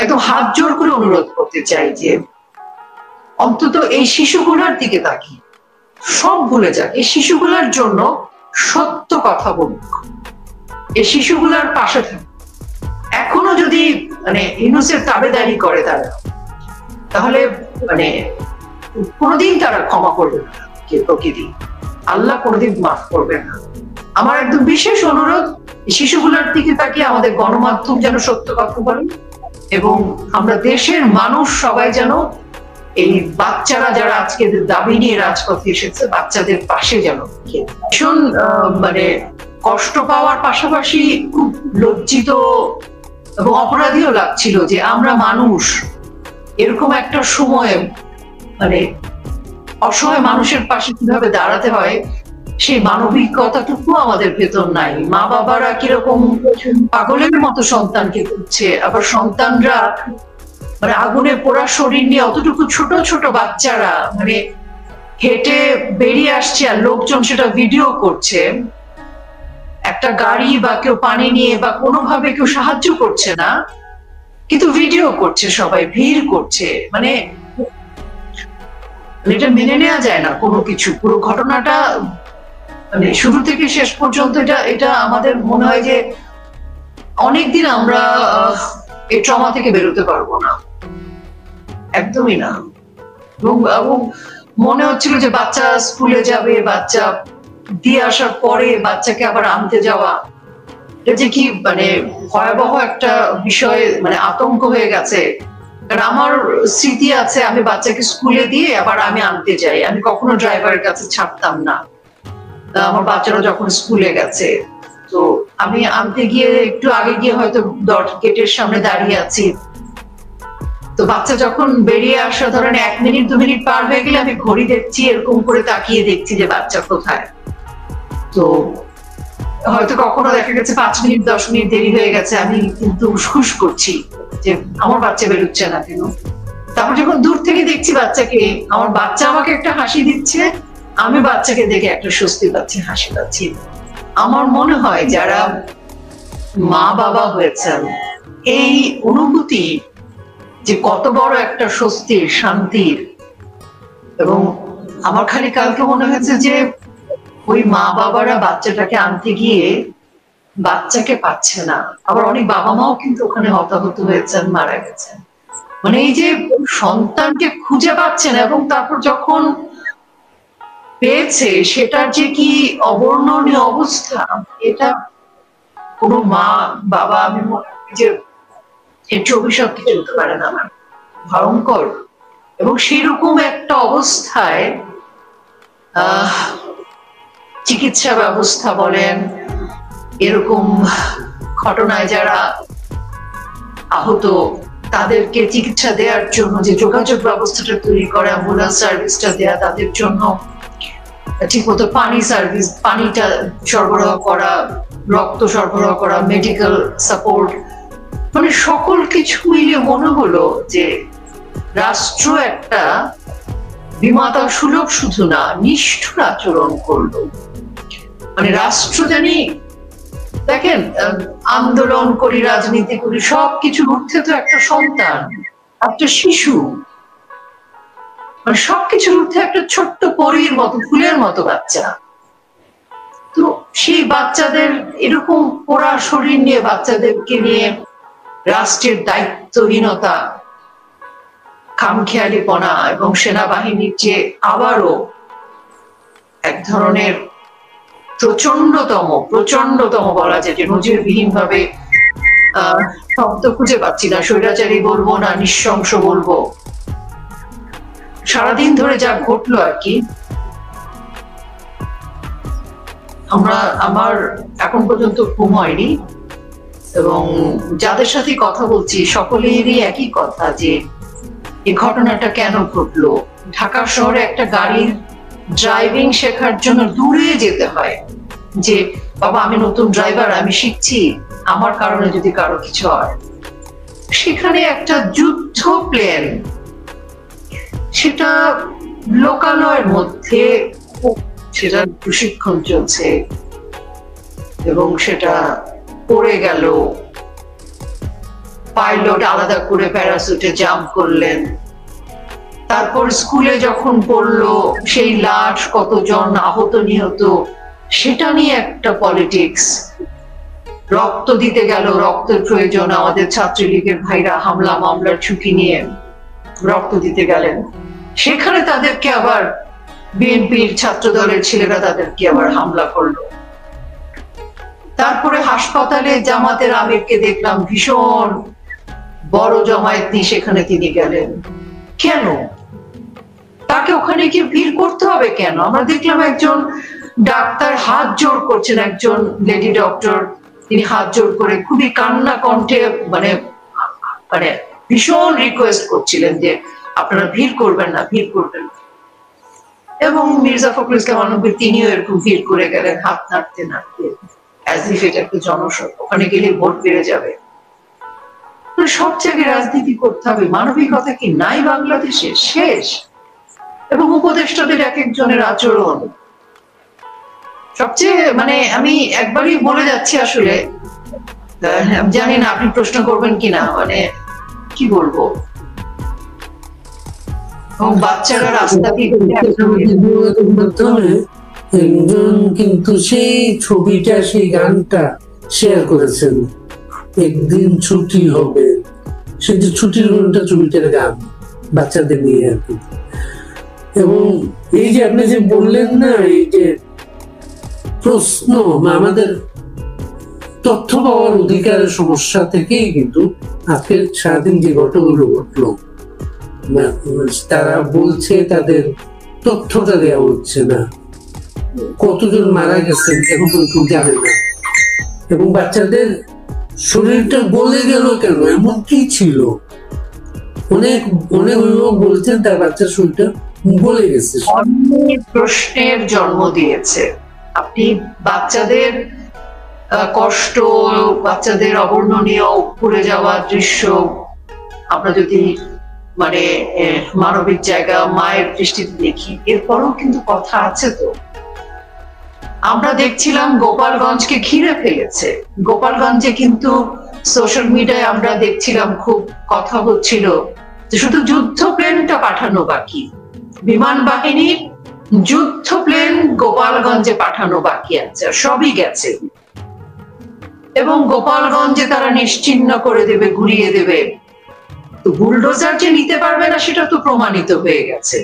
একদম হাত জোর করে অনুরোধ করতে চাই যে অন্তত এই শিশুগুলোর দিকে তাকিয়ে সব ভুলে যাক, এই শিশুগুলোর জন্য সত্য কথা বলুক, এই শিশুগুলোর পাশে থাকুক। এখনো যদি ইউনূসের তাবেদারি করে তারা, তাহলে কোনোদিন তারা ক্ষমা করবে না প্রকৃতি, আল্লাহ কোনোদিন মাফ করবে না। আমার একদম বিশেষ অনুরোধ, শিশুগুলোর দিকে তাকিয়ে আমাদের গণমাধ্যম যেন সত্য কথা বলে, এবং আমরা দেশের মানুষ সবাই যেন এই বাচ্চারা যারা আজকে দাবি নিয়ে রাজপথে এসেছে, বাচ্চাদের পাশে যেন ভীষণ কষ্ট পাওয়ার পাশাপাশি খুব লজ্জিত এবং অপরাধীও লাগছিল যে আমরা মানুষ এরকম একটা সময়ে অসহায় মানুষের পাশে কিভাবে দাঁড়াতে হয় সেই মানবিকতাটুকু আমাদের ভেতর নাই। মা বাবারা কিরকম পাগলের মতো সন্তানকে করছে, আবার সন্তানরা আগুনে পোড়া শরীর নিয়ে অতটুকু ছোট ছোট বাচ্চারা হেঁটে বেরিয়ে আসছে আর লোকজন সেটা ভিডিও করছে। একটা গাড়ি বা কেউ পানি নিয়ে বা কোনোভাবে কেউ সাহায্য করছে না, কিন্তু ভিডিও করছে, সবাই ভিড় করছে। এটা মেনে নেওয়া যায় না কোনো কিছু। পুরো ঘটনাটা শুরু থেকে শেষ পর্যন্ত এটা আমাদের মনে হয় যে অনেকদিন আমরা এই ট্রমা থেকে বেরোতে পারবো না, একদমই না। এবং মনে হচ্ছিল যে বাচ্চা স্কুলে যাবে, বাচ্চা দিয়ে আসার পরে বাচ্চাকে আবার আনতে যাওয়া, এটা যে কি ভয়াবহ একটা বিষয়, আতঙ্ক হয়ে গেছে। কারণ আমার স্মৃতি আছে, আমি বাচ্চাকে স্কুলে দিয়ে আবার আমি আনতে যাই, আমি কখনো ড্রাইভারের কাছে ছাড়তাম না। আমার বাচ্চারা যখন স্কুলে গেছে, তো আমি আনতে গিয়ে একটু আগে গিয়ে হয়তো গেটের সামনে দাঁড়িয়ে আছি, তো বাচ্চা যখন বেরিয়ে আসা ধরেন 1 মিনিট 2 মিনিট পার হয়ে গেলে আমি ঘড়ি দেখছি, এরকম করে তাকিয়ে দেখছি যে বাচ্চা কোথায়। তো হয়তো কখনো দেখা গেছে 5 মিনিট 10 মিনিট দেরি হয়ে গেছে, আমি কিন্তু উসখুস করছি যে আমার বাচ্চা বেরোচ্ছে না কেন। তারপর যখন দূর থেকে দেখছি বাচ্চাকে, আমার বাচ্চা আমাকে একটা হাসি দিচ্ছে, আমি বাচ্চাকে দেখে একটা স্বস্তি পাচ্ছি, হাসি পাচ্ছি। আমার মনে হয় যারা মা বাবা হয়েছেন, এই অনুভূতি যে কত বড় একটা স্বস্তির, শান্তির। এবং আমার খালি কালকে মনে হয়েছে যে ওই মা বাবারা বাচ্চাটাকে আনতে গিয়ে বাচ্চাকে পাচ্ছে না, আবার অনেক বাবা মাও কিন্তু ওখানে হতাহত হয়েছেন, মারা গেছেন। এই যে সন্তানকে খুঁজে পাচ্ছেন, এবং তারপর যখন পেয়েছে সেটার যে কি অবর্ণনীয় অবস্থা, এটা কোনো মা বাবা, আমি মনে করি যে এর অভিশাপ কিছু হতে পারে না, ভয়ঙ্কর। এবং সেরকম একটা অবস্থায় চিকিৎসা ব্যবস্থা বলেন, এরকম ঘটনায় যারা আহত তাদেরকে চিকিৎসা দেওয়ার জন্য যে যোগাযোগ ব্যবস্থাটা তৈরি করা, অ্যাম্বুলেন্স সার্ভিসটা দেওয়া, তাদের জন্য ঠিকমতো পানিটা সরবরাহ করা, রক্ত সরবরাহ করা, মেডিকেল সাপোর্ট, সকল কিছু মিলিয়ে মনে হলো যে রাষ্ট্র একটা বিমাতা সুলভ শুধু না, নিষ্ঠুর আচরণ করলো। রাষ্ট্র জানি, দেখেন আন্দোলন করি, রাজনীতি করি, সবকিছুর ঊর্ধ্বে তো একটা সন্তান, একটা শিশু, সবকিছুর ঊর্ধ্বে একটা ছোট্ট পরীর মতো, ফুলের মতো বাচ্চা। তো সেই বাচ্চাদের এরকম পোড়া শরীর নিয়ে, বাচ্চাদেরকে নিয়ে রাষ্ট্রের দায়িত্বহীনতা, খামখেয়ালিপনা, এবং সেনাবাহিনীর যে আবারও এক ধরনের প্রচন্ডতম বলা যায় যে নজিরবিহীন ভাবে, শব্দ খুঁজে পাচ্ছি না, স্বৈরাচারী বলবো না, নৃশংস বলবো, সারাদিন ধরে যা ঘটলো আর কি। আমার এখন পর্যন্ত ঘুম হয়নি, এবং যাদের সাথে কথা বলছি সকলেরই একই কথা যে এই ঘটনাটা কেন ঘটলো। ঢাকা শহরে একটা গাড়ির ড্রাইভিং শেখার জন্য দূরে যেতে হয়, যে বাবা আমি নতুন ড্রাইভার, আমি শিখছি, আমার কারণে যদি কারো কিছু হয়। সেখানে একটা যুদ্ধ প্লেন, সেটা লোকালয়ের মধ্যে, সেটা প্রশিক্ষণ চলছে এবং সেটা পড়ে গেল। পাইলট আলাদা করে প্যারাসুটে জাম্প করলেন। তারপর স্কুলে যখন পড়লো সেই লাশ, কতজন আহত নিহত, সেটা নিয়ে একটা পলিটিক্স। রক্ত দিতে গেল, রক্তের প্রয়োজন, আমাদের ছাত্রলীগের ভাইরা হামলা মামলার ঝুঁকি নিয়ে রক্ত দিতে গেলেন। সেখানে তাদেরকে আবার বিএনপির ছাত্র দলের ছেলেরা তাদেরকে আবার হামলা করলো। তারপরে হাসপাতালে জামাতের আমিরকে দেখলাম, ভীষণ বড় জমায়েত নিয়ে সেখানে তিনি গেলেন। কেন তাকে ওখানে গিয়ে ভিড় করতে হবে কেন? আমরা দেখলাম একজন ডাক্তার হাত জোর করছেন, একজন লেডি ডক্টর, তিনি হাত জোর করে খুবই কান্না কণ্ঠে মানে মানে ভীষণ রিকোয়েস্ট করছিলেন যে আপনারা ভিড় করবেন না, ভিড় করবেন না। এবং মির্জা ফখরুল ইসলাম আলমগীর তিনিও এরকম ভিড় করে গেলেন, হাত নাড়তে নাড়তে, অ্যাজ ইফ এটা একটা জনসভা, ওখানে গেলে ভোট বেড়ে যাবে। সব জায়গায় রাজনীতি করতে হবে, মানবিকতা কি নাই বাংলাদেশে? শেষ। এবং উপদেষ্টাদের এক একজনের আচরণ সবচেয়ে মানে আমি একবারই বলে যাচ্ছি, আসলে জানি না আপনি প্রশ্ন করবেন কিনা, মানে কি বলবো, এবং বাচ্চারা রাস্তা একজন কিন্তু সেই ছবিটা, সেই গানটা শেয়ার করেছেন, একদিন ছুটি হবে, সেই যে ছুটির ঘন্টা ছবিটার গান, বাচ্চাদের নিয়ে আর কি। এবং এই যে আপনি যে বললেন না, এই যে প্রশ্ন, আমাদের তথ্য পাওয়ার অধিকারের সমস্যা থেকেই কিন্তু আজকে সারাদিন যে ঘটনাগুলো ঘটলো, তারা বলছে তাদের তথ্যটা দেওয়া হচ্ছে না, কতজন মারা গেছেন এখন কিন্তু জানে না, এবং বাচ্চাদের শরীরটা গলে গেল কেন, এমন কি ছিল? অনেক অনেক অভিভাবক বলছেন তার বাচ্চার শরীরটা গলে গেছে। অনেক প্রশ্নের জন্ম দিয়েছে। আপনি বাচ্চাদের কষ্ট, বাচ্চাদের অবর্ণনীয় পুড়ে যাওয়া দৃশ্য আমরা যদি মানে মানবিক জায়গা, মায়ের দৃষ্টিতে দেখি, এরপরও কিন্তু কথা আছে। তো আমরা দেখছিলাম গোপালগঞ্জকে ঘিরে ফেলেছে। গোপালগঞ্জে কিন্তু সোশ্যাল মিডিয়ায় আমরা দেখছিলাম খুব কথা হচ্ছিল যে শুধু যুদ্ধ প্লেনটা পাঠানো বাকি, বিমান বাহিনীর যুদ্ধ প্লেন গোপালগঞ্জে পাঠানো বাকি আছে, সবই গেছে। এবং গোপালগঞ্জে তারা নিশ্চিহ্ন করে দেবে, ঘুরিয়ে দেবে। তো বুলডোজার যে নিতে পারবে না সেটা তো প্রমাণিত হয়ে গেছে।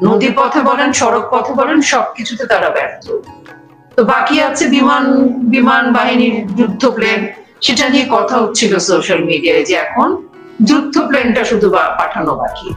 নদী পথে বলেন, সড়ক পথে বলেন, সবকিছুতে তারা ব্যর্থ। তো বাকি আছে বিমান বাহিনীর যুদ্ধ প্লেন, সেটা নিয়ে কথা হচ্ছিল সোশ্যাল মিডিয়ায় যে এখন যুদ্ধ প্লেনটা শুধু পাঠানো বাকি।